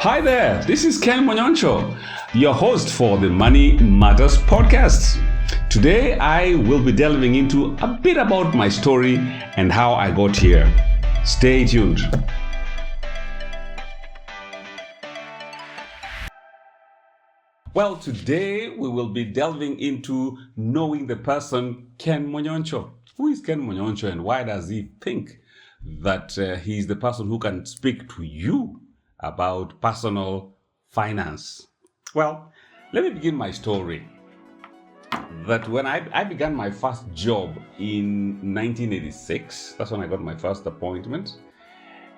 Hi there, this is Ken Monyoncho, your host for the Money Matters podcast. Today, I will be delving into a bit about my story and how I got here. Stay tuned. Well, today we will be delving into knowing the person Ken Monyoncho. Who is Ken Monyoncho and why does he think that he is the person who can speak to you about personal finance? Well, let me begin my story. That when I began my first job in 1986, that's when I got my first appointment.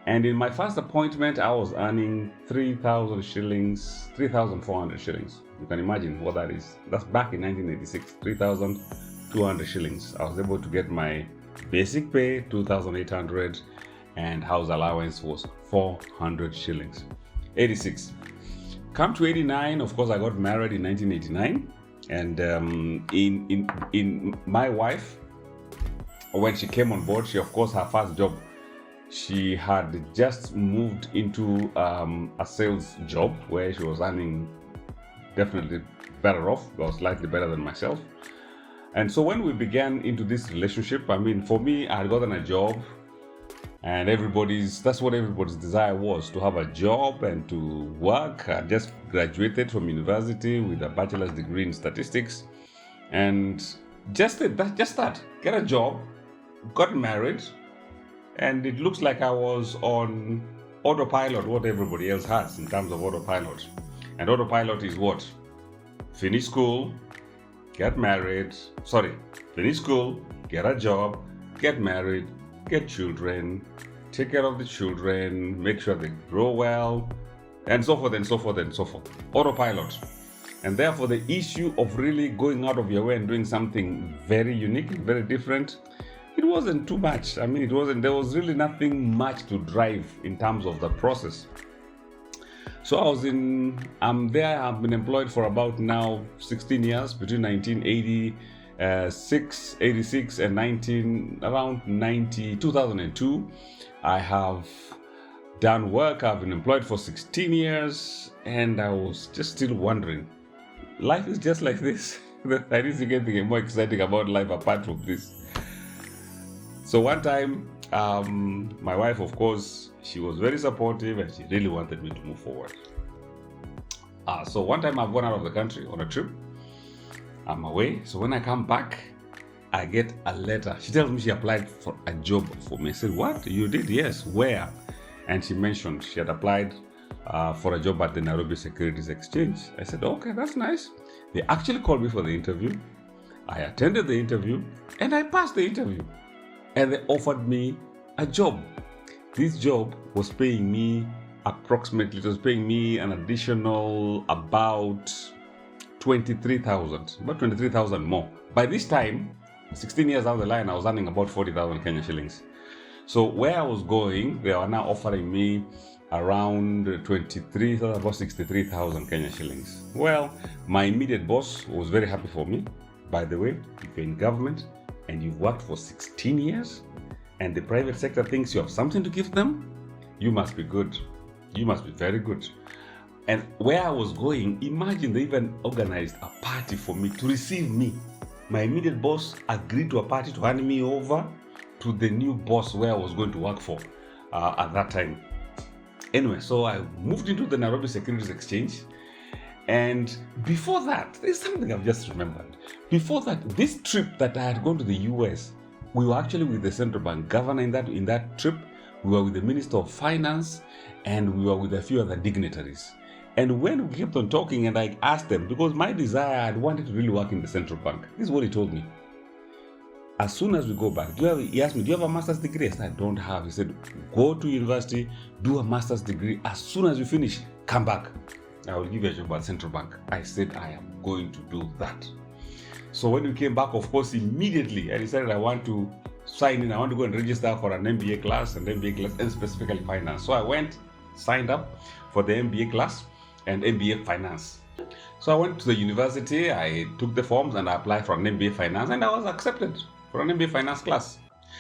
And in my first appointment, I was earning 3,000 shillings, 3,400 shillings. You can imagine what that is. That's back in 1986, 3,200 shillings. I was able to get my basic pay, 2,800, and house allowance was 400 shillings. 86. Come to 89, of course, I got married in 1989. And in my wife, when she came on board, she, of course, her first job, she had just moved into a sales job where she was earning definitely better off, or slightly better than myself. And so when we began into this relationship, I mean, for me, I had gotten a job, and that's what everybody's desire was, to have a job and to work. I just graduated from university with a bachelor's degree in statistics, and just that, get a job, got married, and it looks like I was on autopilot, what everybody else has in terms of autopilot. And autopilot is what? Finish school, finish school, get a job, get married, get children, take care of the children, make sure they grow well, and so forth and so forth and so forth. Autopilot. And therefore, the issue of really going out of your way and doing something very unique, very different, it wasn't too much. I mean, there was really nothing much to drive in terms of the process. So I'm there, I've been employed for about now 16 years, between 86 and around 2002. I have done work, I've been employed for 16 years, and I was just still wondering, life is just like this. I didn't think anything more exciting about life apart from this. So one time, my wife, of course, she was very supportive and she really wanted me to move forward. So one time I've gone out of the country on a trip. I'm away. So when I come back, I get a letter. She tells me she applied for a job for me. I said, what? You did? Yes. Where? And she mentioned she had applied for a job at the Nairobi Securities Exchange. I said, okay, that's nice. They actually called me for the interview. I attended the interview and I passed the interview. And they offered me a job. This job was paying me an additional about 23,000 more. By this time, 16 years down the line, I was earning about 40,000 Kenya shillings. So where I was going, they are now offering me around about 63,000 Kenya shillings. Well, my immediate boss was very happy for me. By the way, if you're in government and you've worked for 16 years and the private sector thinks you have something to give them, you must be good. You must be very good. And where I was going, imagine they even organized a party for me to receive me. My immediate boss agreed to a party to hand me over to the new boss where I was going to work for at that time. Anyway, so I moved into the Nairobi Securities Exchange. And before that, there's something I've just remembered. Before that, this trip that I had gone to the US, we were actually with the central bank governor in that trip. We were with the Minister of Finance, and we were with a few other dignitaries. And when we kept on talking, and I asked them, because my desire, I wanted to really work in the central bank. This is what he told me. As soon as we go back, he asked me, do you have a master's degree? I said, I don't have. He said, go to university, do a master's degree. As soon as you finish, come back. I will give you a job at central bank. I said, I am going to do that. So when we came back, of course, immediately, I decided I want to sign in. I want to go and register for an MBA class, and specifically finance. So I went, signed up for the MBA class and MBA finance. So I went to the university, I took the forms and I applied for an MBA finance, and I was accepted for an MBA finance class.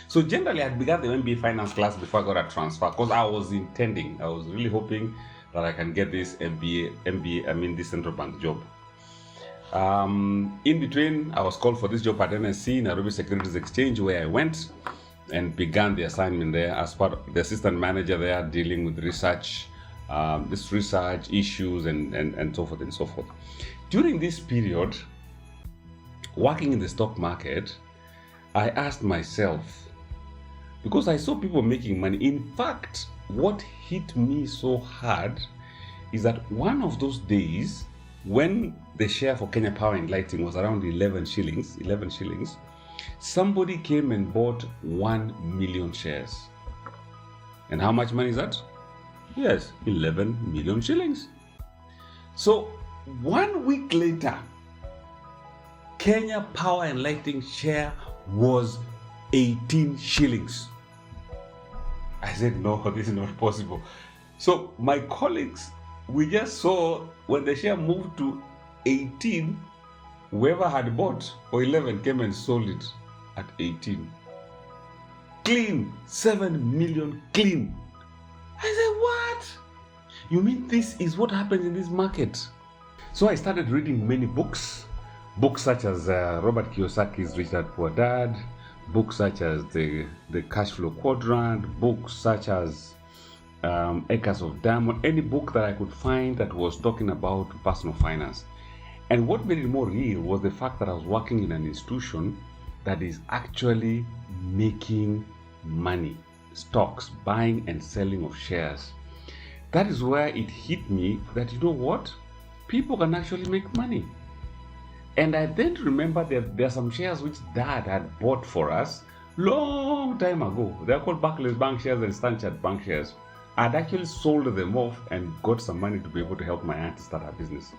So generally, I began the MBA finance class before I got a transfer, because I was really hoping that I can get this this central bank job. In between, I was called for this job at NSC, Nairobi Securities Exchange, where I went and began the assignment there as part of the assistant manager there, dealing with research, this research issues and so forth and so forth. During this period, working in the stock market, I asked myself, because I saw people making money. In fact, what hit me so hard is that one of those days, when the share for Kenya Power and Lighting was around 11 shillings, somebody came and bought 1 million shares. And how much money is that? Yes, 11 million shillings. So 1 week later, Kenya Power and Lighting share was 18 shillings. I said, no, this is not possible. So my colleagues, we just saw when the share moved to 18, whoever had bought for 11 came and sold it at 18. Clean, 7 million clean. I said, what? You mean this is what happens in this market? So I started reading many books such as Robert Kiyosaki's Rich Dad Poor Dad, books such as the Cash Flow Quadrant, books such as Acres of Diamond, any book that I could find that was talking about personal finance. And what made it more real was the fact that I was working in an institution that is actually making money, stocks, buying and selling of shares. That is where it hit me that, you know what, people can actually make money. And I then remember that there are some shares which Dad had bought for us long time ago. They're called Barclays Bank shares and Standard Bank shares. I'd actually sold them off and got some money to be able to help my aunt start her business.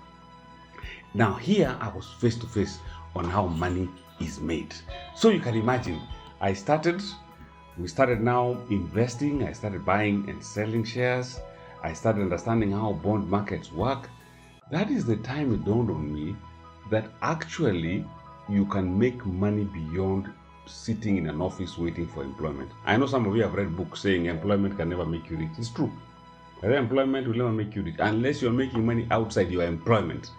Now here I was face to face on how money is made. So you can imagine, we started now investing. I started buying and selling shares. I started understanding how bond markets work. That is the time it dawned on me that actually you can make money beyond sitting in an office waiting for employment. I know some of you have read books saying employment can never make you rich. It's true. Employment will never make you rich unless you're making money outside your employment.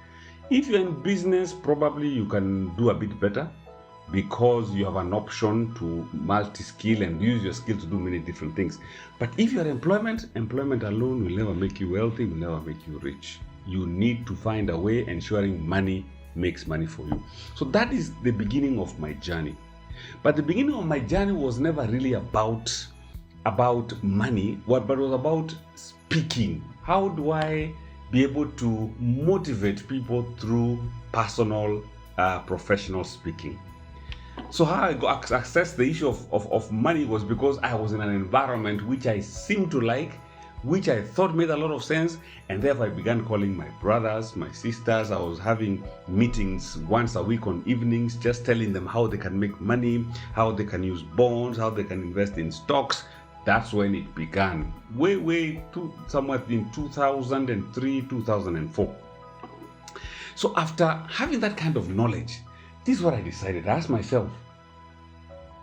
If you're in business, probably you can do a bit better because you have an option to multi-skill and use your skill to do many different things. But if you're employment alone will never make you wealthy, will never make you rich. You need to find a way ensuring money makes money for you. So that is the beginning of my journey. But the beginning of my journey was never really about money, but it was about speaking. How do I be able to motivate people through personal, professional speaking? So how I got access the issue of money was because I was in an environment which I seemed to like, which I thought made a lot of sense, and therefore I began calling my brothers, my sisters. I was having meetings once a week on evenings, just telling them how they can make money, how they can use bonds, how they can invest in stocks. That's when it began, somewhere in 2003, 2004. So after having that kind of knowledge, this is what I decided. I asked myself,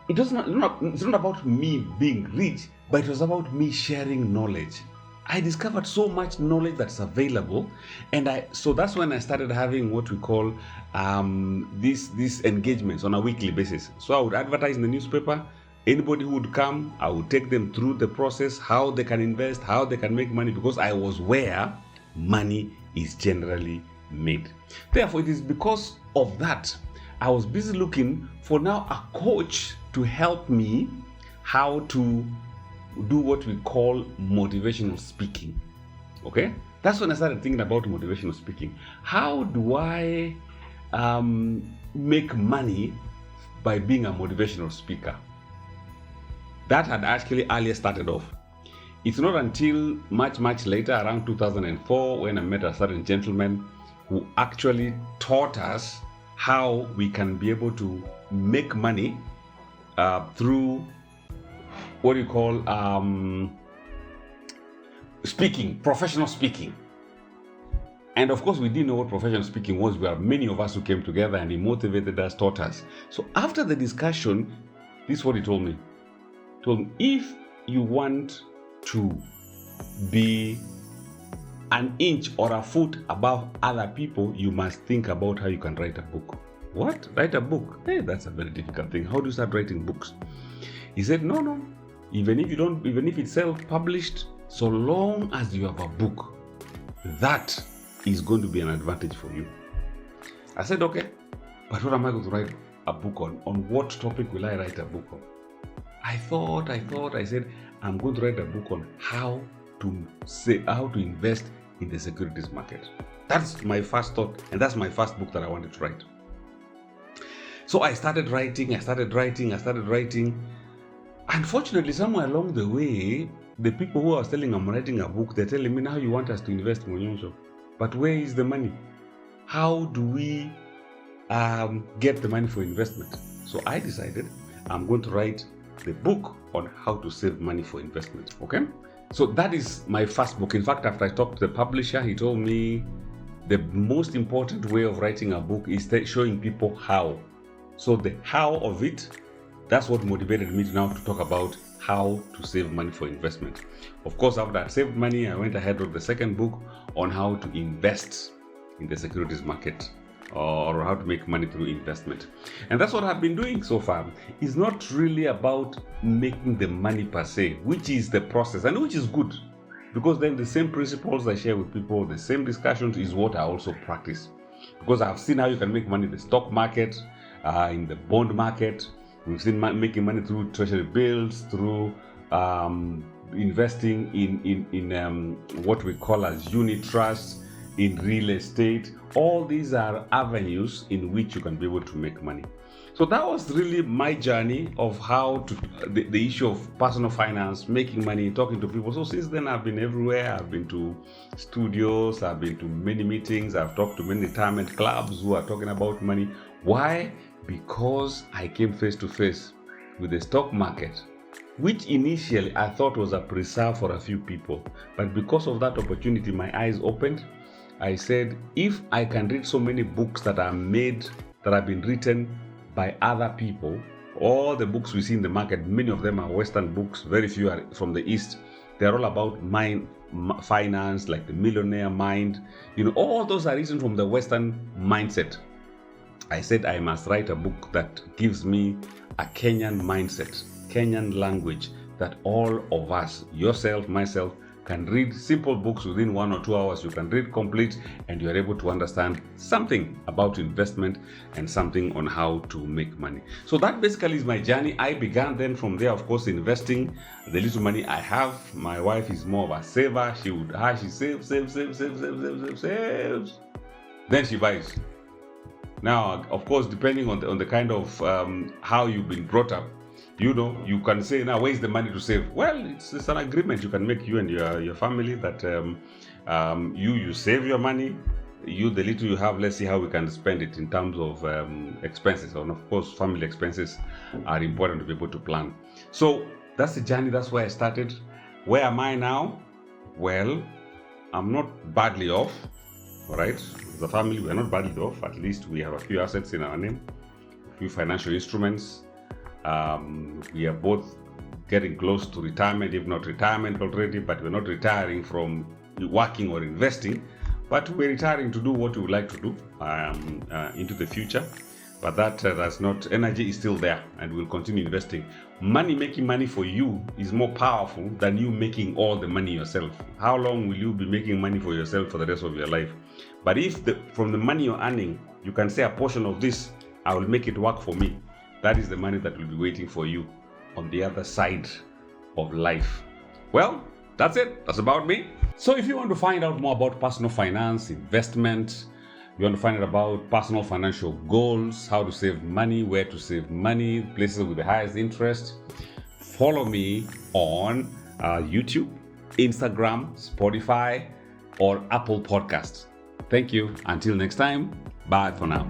it's not about me being rich, but it was about me sharing knowledge. I discovered so much knowledge that's available, and so that's when I started having what we call these engagements on a weekly basis. So I would advertise in the newspaper. Anybody who would come, I would take them through the process, how they can invest, how they can make money, because I was where money is generally made. Therefore, it is because of that I was busy looking for now a coach to help me how to do what we call motivational speaking. Okay? That's when I started thinking about motivational speaking. How do I make money by being a motivational speaker? That had actually earlier started off. It's not until much later, around 2004, when I met a certain gentleman who actually taught us how we can be able to make money through what you call speaking, professional speaking. And of course, we didn't know what professional speaking was. We are many of us who came together, and he motivated us, taught us. So after the discussion, this is what he told me. He told me, if you want to be an inch or a foot above other people, you must think about how you can write a book. What? Write a book? Hey, that's a very difficult thing. How do you start writing books? He said, no. Even if it's self-published, so long as you have a book, that is going to be an advantage for you. I said, okay, but what am I going to write a book on? On what topic will I write a book on? I thought, I said, I'm going to write a book on how to invest in the securities market. That's my first thought, and that's my first book that I wanted to write. So I started writing. Unfortunately, somewhere along the way, the people who I was telling I'm writing a book, they're telling me, now you want us to invest, Monyoncho. But where is the money? How do we get the money for investment? So I decided I'm going to write the book on how to save money for investment. Okay? So that is my first book. In fact, after I talked to the publisher, he told me the most important way of writing a book is showing people how. So the how of it, that's what motivated me now to talk about how to save money for investment. Of course, after I saved money, I went ahead with the second book on how to invest in the securities market, or how to make money through investment. And that's what I've been doing so far. It's not really about making the money per se, which is the process and which is good, because then the same principles I share with people, the same discussions is what I also practice. Because I've seen how you can make money in the stock market, in the bond market. We've seen making money through treasury bills, through investing in what we call as unit trusts, in real estate. All these are avenues in which you can be able to make money. So that was really my journey of how to the issue of personal finance, making money, talking to people. So since then, I've been everywhere. I've been to studios, I've been to many meetings, I've talked to many retirement clubs who are talking about money. Why? Because I came face to face with the stock market, which initially I thought was a preserve for a few people. But because of that opportunity, my eyes opened. I said, if I can read so many books that are made, that have been written by other people, all the books we see in the market, many of them are Western books, very few are from the East. They're all about finance, like the Millionaire Mind. All those are written from the Western mindset. I said I must write a book that gives me a Kenyan mindset, Kenyan language, that all of us, yourself, myself, can read simple books within 1 or 2 hours. You can read complete, and you're able to understand something about investment and something on how to make money. So that basically is my journey. I began then from there, of course, investing the little money I have. My wife is more of a saver. She saves. Then she buys. Now, of course, depending on the kind of how you've been brought up, you can say, now, where's the money to save? Well, it's an agreement you can make, you and your family, that you save your money. The little you have, let's see how we can spend it in terms of expenses. And of course, family expenses are important to be able to plan. So that's the journey. That's where I started. Where am I now? Well, I'm not badly off. All right. As a family, we're not badly off. At least we have a few assets in our name, a few financial instruments. We are both getting close to retirement, if not retirement already, but we're not retiring from working or investing, but we're retiring to do what we would like to do into the future. But that's not, energy is still there, and we'll continue investing. Making money for you is more powerful than you making all the money yourself. How long will you be making money for yourself for the rest of your life? But if from the money you're earning, you can say a portion of this, I will make it work for me. That is the money that will be waiting for you on the other side of life. Well, that's it. That's about me. So if you want to find out more about personal finance, investment, you want to find out about personal financial goals, how to save money, where to save money, places with the highest interest, follow me on YouTube, Instagram, Spotify, or Apple Podcasts. Thank you. Until next time, bye for now.